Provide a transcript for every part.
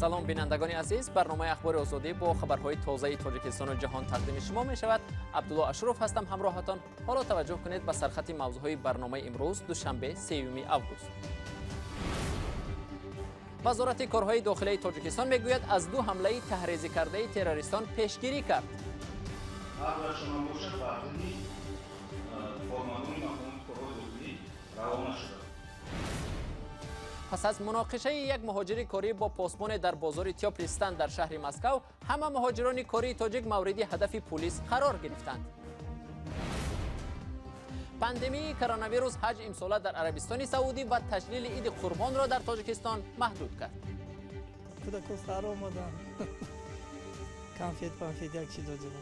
سلام بینندگان عزیز، برنامه اخبار آزادی با خبرهای تازه تاجیکستان و جهان تقدیم شما می شود. عبدالله اشرف هستم همراهتان. حالا توجه کنید به سرخط موضوعهای برنامه امروز دوشنبه 3 اوگوست. وزارت کارهای داخلی تاجیکستان میگوید از 2 حمله تحریزی کرده تروریستان پیشگیری کرد. پس از مناقشه یک مهاجر کاری با پاسبان در بازار تیاپلیستان در شهر مسکو، همه مهاجران کاری تاجیک مورد هدف پلیس قرار گرفتند. پاندمی کرونا ویروس حج امساله در عربستان سعودی و تجلیل عید قربان را در تاجیکستان محدود کرد. کودکان سر آمدن. کنفیت یک چیز دادیم.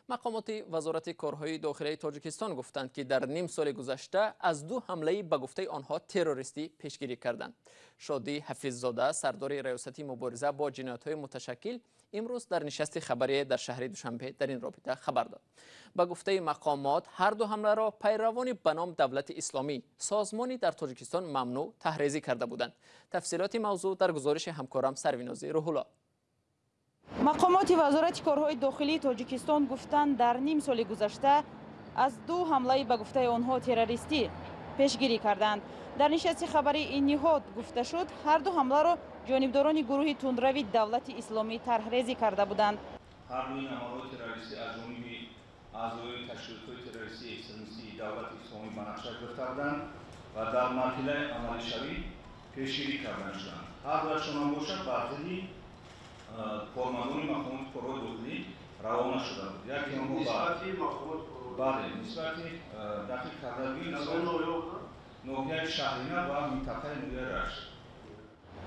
مقامات وزارت کارهای داخلی تاجیکستان گفتند که در نیم سال گذشته از 2 حمله به گفته آنها تروریستی پیشگیری کردند. شادی حفیظزاده، سردار ریاستی مبارزه با جنایت‌های متشکل، امروز در نشست خبری در شهر دوشنبه در این رابطه خبر داد. به گفته مقامات هر 2 حمله را پیروانی به نام دولت اسلامی، سازمانی در تاجیکستان ممنوع، تحریزی کرده بودند. تفصیلات موضوع در گزارش همکارم سرویناز روح‌الله. مقامات وزارت کارهای داخلی تاجیکستان گفتند در نیم سال گذشته از 2 حمله به گفته آنها تروریستی پیشگیری کردند. در نشست خبری این نهاد گفته شد هر 2 حمله را جانبداران گروه تندروی دولت اسلامی طرحریزی کرده بودند. هر 2 حملات تروریستی از جانب اعضای تشکیلات تروریستی اکستریمیستی دولت اسلامی به نقشه گرفته بودند و در مرحله عملی شوی پیشگیری کرده شدند. هر دوشان باشد بر کارمندان مقامات کارهای داخلی روانه شده بود. یکی آنها نسبتی مقامات نسبتی دقیق کردگی ناحیه شهرینه و منطقه نویه رشت.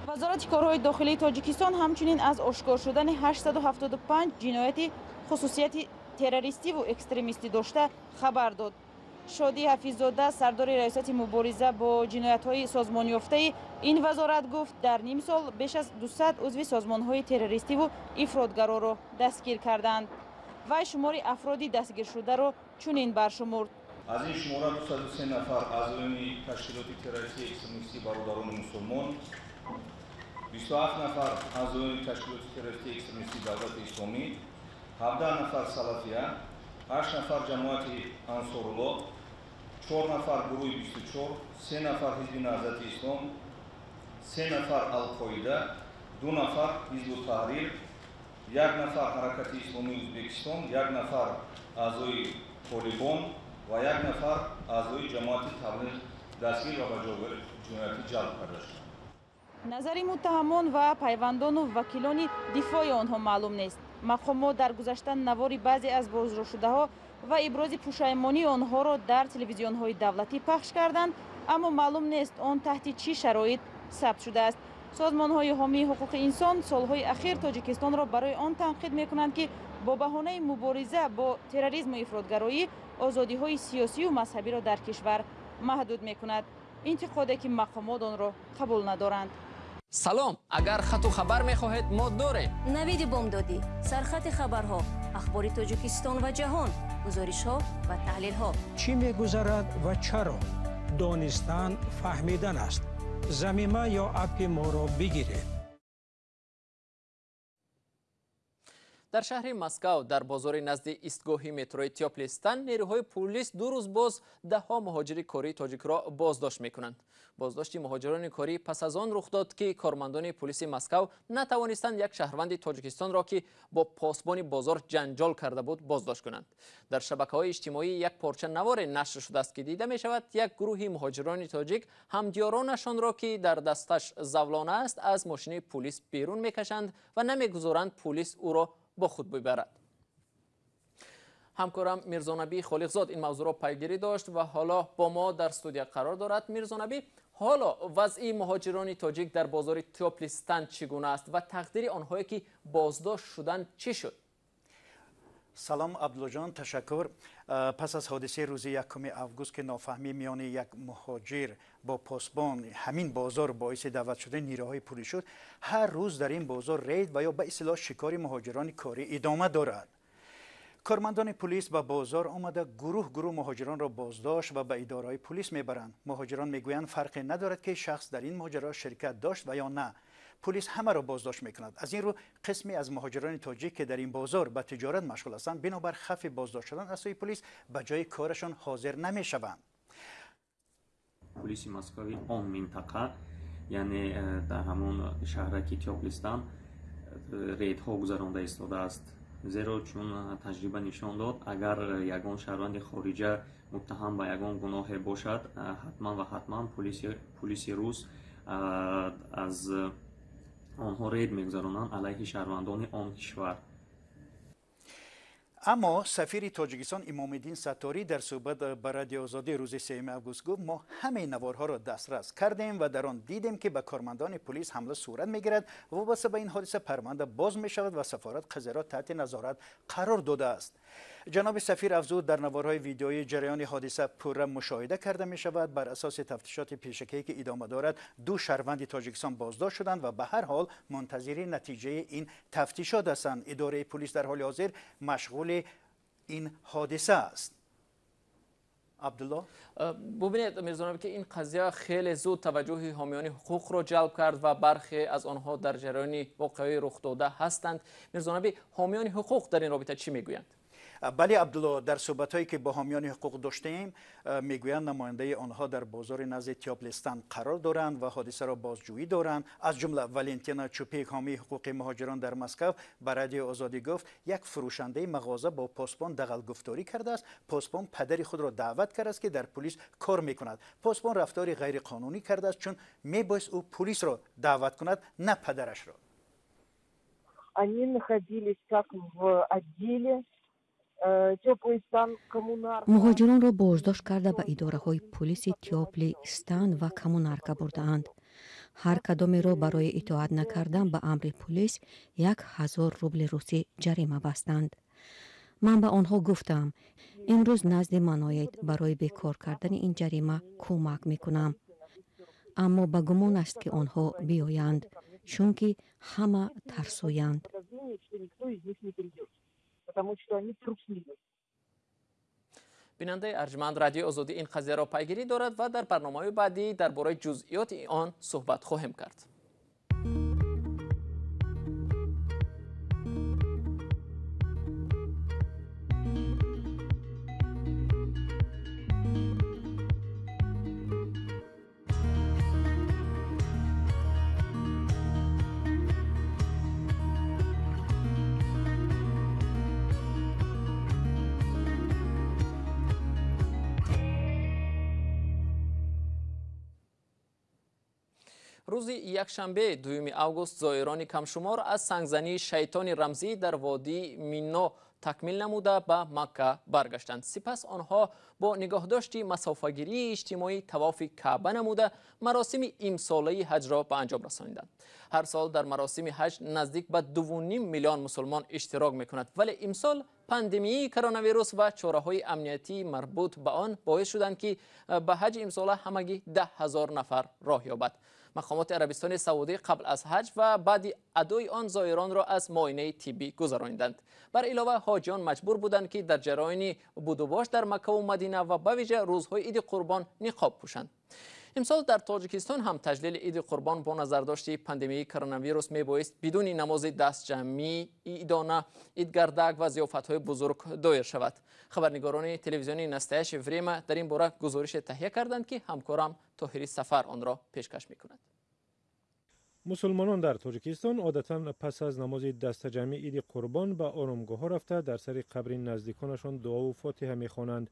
وزارت کارهای داخلی تاجیکستان همچنین از آشکار شدن 875 جنایت خصوصیت تروریستی و اکستریمیستی داشته خبر داد. شادی حفیظزاده، سردار ریاست مبارزه با جنایت‌های سازمان یافته این وزارت گفت در نیم سال بیش از 200 عضو سازمان‌های تروریستی و افراطگرا را دستگیر کردند. و شمار افرادی دستگیر شده را چنین برشمرد. از این شماره 203 نفر اعضای تشکیلات تروریستی اکستریمیستی برادران مسلمان، 27 نفر اعضای تشکیلات تروریستی اکستریمیستی دولت اسلامی، 17 نفر سلفیه، 8 نفر جماعت انصارالله، 4 نفر گروه 24، 3 نفر حزب نهضت اسلام، 3 نفر القاعده، 2 نفر حزب تحریر، 1 نفر حرکت اسلامی ازبکستان، 1 نفر اعضای طالبان و 1 نفر اعضای جماعت تبلیغ دستگیر و به جنایتی جلب کرده شد. نظر متهمان و پیوندان و وکیلان دفاع آنها معلوم نیست. مقامات در گذشته نوار بعضی از بازداشت‌شده‌ها و ابراز پشیمانی آنها را در تلویزیون‌های دولتی پخش کردند، اما معلوم نیست آن تحت چه شرایط ثبت شده است. سازمان‌های حامی حقوق انسان سال‌های اخیر تاجیکستان را برای آن تنقید می‌کنند که با بهانه مبارزه با تروریسم و افراطگرایی آزادی‌های سیاسی و مذهبی را در کشور محدود می‌کند. انتقادی که مقامات آن را قبول ندارند. سلام، اگر خط و خبر می‌خواهید ما داریم. نوید بامدادی، سرخط خبرها، اخبار تاجیکستان و جهان، گزارش‌ها و تحلیل‌ها. چی می‌گذرد و چرا؟ دانستن فهمیدن است. زمینه یا اپ ما را بگیرید. در شهر مسکو در بازار نزد ایستگاه مترو تیاپلیستان نیروهای پلیس 2 روز باز 10 مهاجر کاری تاجیک را بازداشت می‌کنند. بازداشت مهاجران کاری پس از آن رخ داد که کارمندان پلیس مسکو نتوانستند یک شهروند تاجیکستان را که با پاسبان بازار جنجال کرده بود بازداشت کنند. در شبکه‌های اجتماعی یک پارچه نوار نشر شده است که دیده می‌شود یک گروه مهاجران تاجیک همدیارانشان را که در دستش زولانه است از ماشین پلیس بیرون می‌کشند و نمی‌گذارند پلیس او را با خود ببرد. همکارم میرزانبی خالقزاد این موضوع را پیگیری داشت و حالا با ما در استودیو قرار دارد. میرزانبی، حالا وضع مهاجران تاجیک در بازار تیاپلیستان چگونه است و تقدیر آنهایی که بازداشت شدند چی شد؟ سلام عبدالله جان، تشکر. پس از حادثه روز 1 اوگوست که نافهمی میان یک مهاجر با پاسبان همین بازار باعث دعوت شدن نیروهای پلیس شد، هر روز در این بازار رید و یا به اصطلاح شکار مهاجران کاری ادامه دارد. کارمندان پلیس به بازار آمده گروه مهاجران را بازداشت و به اداره‌های پلیس میبرند. مهاجران میگویند فرقی ندارد که شخص در این ماجرا شرکت داشت و یا نه. پلیس همه را بازداشت میکند. از این رو قسمی از مهاجران تاجیک که در این بازار به تجارت مشغول هستند بنابر خف بازداشت شدن از سوی پلیس به جای کارشان حاضر نمیشوند. پلیس مسکوی آن منطقه یعنی در همون شهرک تیوپلیستان ریدها گذرانده ایستاده است. زیرا چون تجربه نشان داد اگر یگان شهروند خارجی متهم به یگان گناه باشد حتما پلیس روس از آنها رید میگذرانند علیه شهروندان آن کشور. اما سفیر تاجیکستان امامالدین ستاری در صحبت به رادیو آزادی روز 3 اوگوست گفت ما همه نوارها را دسترس کردیم و در آن دیدیم که به کارمندان پلیس حمله صورت میگیرد. وابسته به این حادثه پرونده باز می شود و سفارت قضیه را تحت نظارت قرار داده است. جناب سفیر افزود در نوارهای ویدیویی جریان حادثه پوره مشاهده کرده می شود. بر اساس تفتیشات پیشکی که ادامه دارد 2 شهروند تاجیکستان بازداشت شدند و به هر حال منتظر نتیجه این تفتیشات هستند. اداره پلیس در حال حاضر مشغول این حادثه است. عبدالله ببینید میرزا که این قضیه خیلی زود توجه حامیان حقوق را جلب کرد و برخی از آنها در جریان واقعی رخ داده هستند. میرزا حامیان حقوق در این رابطه چی میگویند؟ بله عبدالله، در صحبت‌هایی که با حامیان حقوق داشتیم میگویند نماینده آنها در بازار نزد تیوپلیستان قرار دارند و حادثه را بازجویی دارند. از جمله ولنتینا چوپیک حامی حقوق مهاجران در مسکو به رادیو آزادی گفت یک فروشنده مغازه با پاسبان دغل گفتاری کرده است. پاسبان پدر خود را دعوت کرده است که در پلیس کار میکند. پاسبان رفتاری غیر قانونی کرده است چون میبایست او پلیس را دعوت کند نه پدرش را. Они находились как в отделе. مهاجران را بازداشت کرده به اداره های پلیس تیوپلیستان و کمونارکا برده‌اند. هر کدام را برای اطاعت نکردن به امر پلیس 1000 روبل روسی جریمه بستند. من به آنها گفتم امروز نزد من آیید برای بیکار کردن این جریمه کمک میکنم. اما به گمان است که آنها بیایند چون که همه ترسویند. بیننده ارجمند رادیو آزادی این قضیه را پیگیری دارد و در برنامه‌های بعدی درباره جزئیات آن صحبت خواهیم کرد. روز یکشنبه 2 اوگوست زائران کمشمار از سنگزنی شیطان رمزی در وادی مینو تکمیل نموده به مکه برگشتند. سپس آنها با نگاهداشت مسافه‌گیری اجتماعی طواف کعبه نموده مراسم امساله حج را به انجام رسانیدند. هر سال در مراسم حج نزدیک به 2.5 میلیون مسلمان اشتراک می‌کنند، ولی امسال پاندمی کرونا ویروس و چاره‌های امنیتی مربوط به آن باعث شدند که به حج امساله همگی 10,000 نفر راه یابد. مقامات عربستان سعودی قبل از حج و بعد ادای آن زائران را از معاینه طبی گذراندند. بر علاوه حاجیان مجبور بودند که در جریان بود و باش در مکه و مدینه و به ویژه روزهای عید قربان نقاب پوشند. امسال در تاجیکستان هم تجلیل عید قربان با نظرداشت پاندمی کرونا ویروس میبایست بدون نماز دست جمعی، عیدانه، عیدگردک و ضیافت‌های بزرگ دایر شود. خبرنگاران تلویزیونی نستایش وریم در این باره گزارش تهیه کردند که همکارم طاهری سفر آن را پیشکش می‌کند. مسلمانان در تاجیکستان عادتاً پس از نماز دست جمعی عید قربان به آرامگاه‌ها رفته در سر قبر نزدیکانشان دعا و فاتحه می‌خوانند.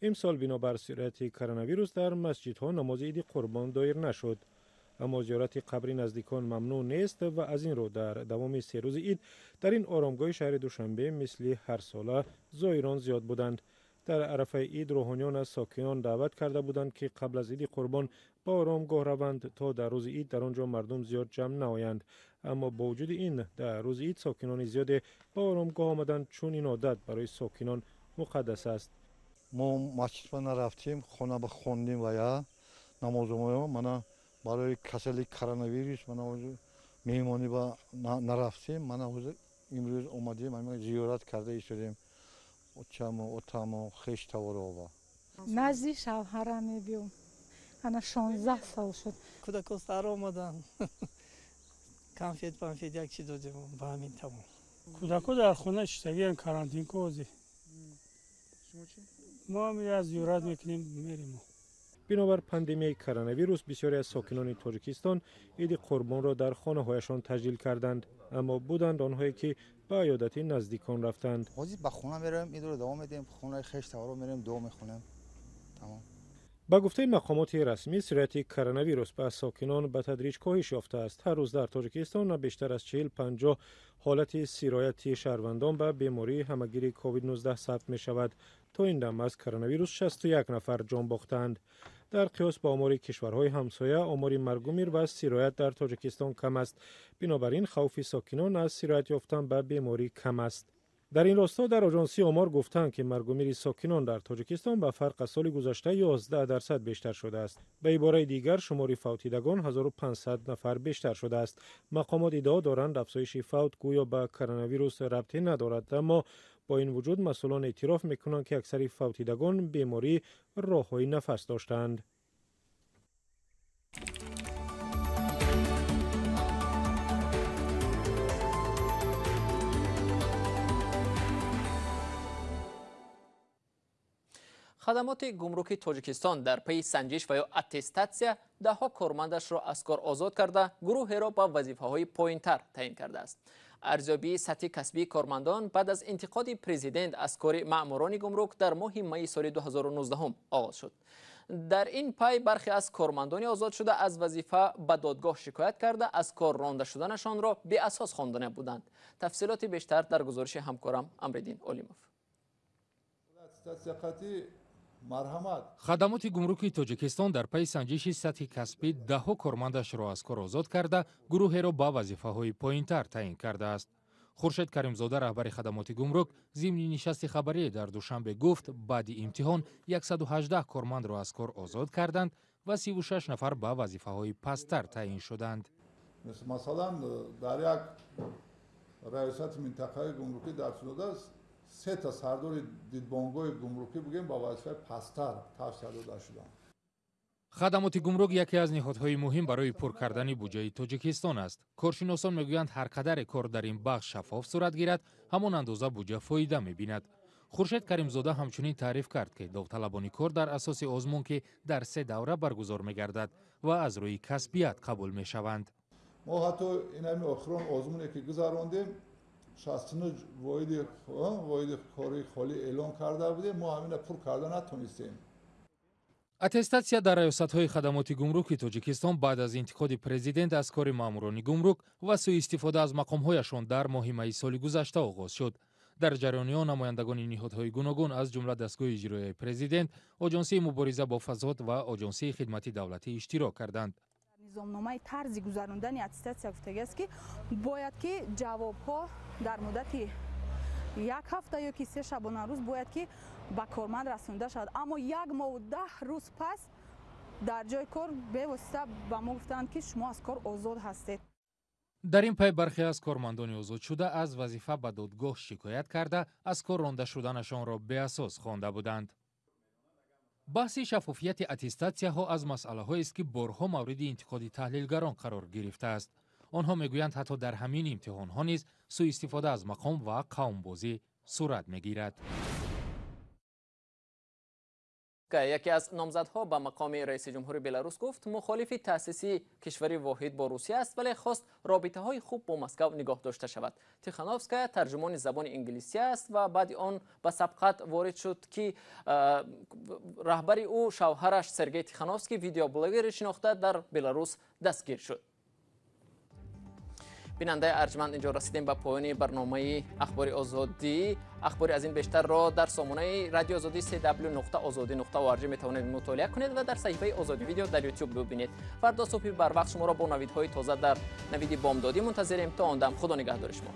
امسال بنابر سرعت کرونا ویروس در مسجدها نماز عید قربان دایر نشد، اما زیارت قبر نزدیکان ممنوع نیست و از این رو در دوام 3 روز عید در این آرامگاه شهر دوشنبه مثل هر ساله زائران زیاد بودند. در عرفه عید روحانیان از ساکنان دعوت کرده بودند که قبل از عید قربان به آرامگاه روند تا در روز عید در آنجا مردم زیاد جمع نآیند، اما با وجود این در روز عید ساکنان زیاد به آرامگاه آمدند چون این عادت برای ساکنان مقدس است. ما مسجد نرفتیم، خانه به خوندیم و یا نمازمون من برای کسلی کرونا ویروس من میهمانی با نرفتیم. من امروز اومدیم زیارت کرده شدیم اوچامو اوتامو خشتاوروا نزدی شوهرم بیام انا 16 سال شد کودکان سر آمدن کنفیت پنفیت یک چی دادیم با همین تمام کودکان در خونه شتگی کارانتین کوزی ما هم از زیارت میکنیم میریم. بنابر پاندمی کرونا ویروس بسیاری از ساکنان تاجیکستان عید قربان را در خانه هایشان تجلیل کردند، اما بودند آنهایی که به عیادت نزدیکان رفتند. با خونه میریم عید رو دوام میدیم، خونه خشتاورو میریم دو میخونیم. تمام. با گفته مقامات رسمی سرایت کرونا ویروس به ساکنان به تدریج کاهش یافته است. هر روز در تاجیکستان بیشتر از 40-50 حالت سرایت شهروندان به بیماری همگیر کووید 19 ثبت می شود. تا این دم از کرونا ویروس 61 نفر جان باختند. در قیاس با آمار کشورهای همسایه آمار مرگ و میر و سرایت در تاجیکستان کم است. بنابراین خوف ساکنان از سرایت یافتن به بیماری کم است. در این راستا در آژانسی آمار گفتند که مرگ و میر ساکنان در تاجیکستان به فرق از سال گذشته 11% بیشتر شده است. به عباره دیگر شمار فوتیدگان 1500 نفر بیشتر شده است. مقامات ادعا دارند افزایش فوت گویا به کرونا ویروس ربطی ندارد، اما با این وجود مسئولان اعتراف میکنند که اکثر فوتیدگان بیماری راههای نفس داشتند. خدمات گمرکی تاجیکستان در پی سنجش و یا اتستاتسیا دهها کارمندش را از کار آزاد کرده گروهی را با وظیفه‌های پایین‌تر تعیین کرده است. ارزیابی سطح کسبی کارمندان بعد از انتقاد پرزیدنت از کار مأموران گمرک در ماه می سال 2019 آغاز شد. در این پی برخی از کارمندان آزاد شده از وظیفه به دادگاه شکایت کرده از کار رانده شدنشان را بی اساس خواندنده بودند. تفصیلات بیشتر در گزارش همکارم امردین اولیموف. خدمات گمرکی تاجیکستان در پی سنجش سطح کسبی دهها کارمندش را از کار آزاد کرده گروهی را با وظیفه‌های پایین‌تر تعیین کرده است. خورشید کریمزاده رهبر خدمات گمرک ضمن نشست خبری در دوشنبه گفت بعد امتحان 118 کارمند را از کار آزاد کردند و 36 نفر با وظیفه‌های پست‌تر تعیین شدند. مثلا در یک ریاست منطقه گمرکی در صورت است 3 تا سردار دیدبانگاه گمرکی بگیم با وظیفه پست‌تر توسعه داده شدند. خدمات گمرک یکی از نهادهای مهم برای پر کردن بودجه تاجیکستان است. کارشناسان میگویند هر قدر کار در این بخش شفاف صورت گیرد همان اندازه بودجه فایده می‌بیند. خورشید کریمزاده همچنین تعریف کرد که داوطلبان کار در اساس آزمون که در 3 دوره برگزار می‌گردد و از روی کسبیت قبول می‌شوند. ما حتی این همین آخران آزمونی که گذراندیم 69 واحد کاری خالی اعلام کرده بودیم، ما همین پر کرده نتونستیم. اتستاتسیا در ریاست‌های خدمات گمرکی تاجیکستان بعد از انتقاد پرزیدنت از کار ماموران گمرک و سوء استفاده از مقام‌هایشان در ماه می سال گذشته آغاز شد. در جریان آن نمایندگان نهادهای گوناگون از جمله دستگاه اجرایی پرزیدنت، آژانسی مبارزه با فساد و آژانسی خدمت دولتی اشتراک کردند. نظامنامه طرز گذراندن اتستاتسیا گفتگی است که باید که جواب‌ها در مدت 1 هفته یا که 3 شبانه روز باید که به کارمند رسانده شود، اما 1 ماه و 10 روز پس در جای کار به واسطه به ما گفتند که شما از کار آزاد هستید. در این پی برخی از کارمندان آزاد شده از وظیفه به دادگاه شکایت کرده از کار رانده شدنشان را به اساس خوانده بودند. بحث شفافیت اتستاتسیاها از مسئله‌هایی است که بارها مورد انتقاد تحلیلگران قرار گرفته است. آنها میگویند حتی در همین امتحان‌ها نیز سوء استفاده از مقام و قوم بازی صورت میگیرد. یکی از نامزدها به مقام رئیس جمهور بلاروس گفت مخالف تأسیس کشوری واحد با روسیه است، ولی خواست رابطه های خوب با مسکو نگاه داشته شود. تیخانوفسکا ترجمان زبان انگلیسی است و بعد آن به سبقت وارد شد که رهبر او شوهرش سرگئی تیخانوفسکی ویدیو بلاگر شناخته در بلاروس دستگیر شد. بیننده ارجمند، اینجا رسیدیم به پایان برنامه اخبار آزادی. اخباری از این بیشتر را در سامانه رادیو آزادی www.azadi.org میتوانید مطالعه کنید و در صفحه آزادی ویدیو در یوتیوب ببینید. فردا صبح بر وقت شما را با نویدهای تازه در نوید بامدادی منتظریم. تا آن دم خدا نگهدار شما.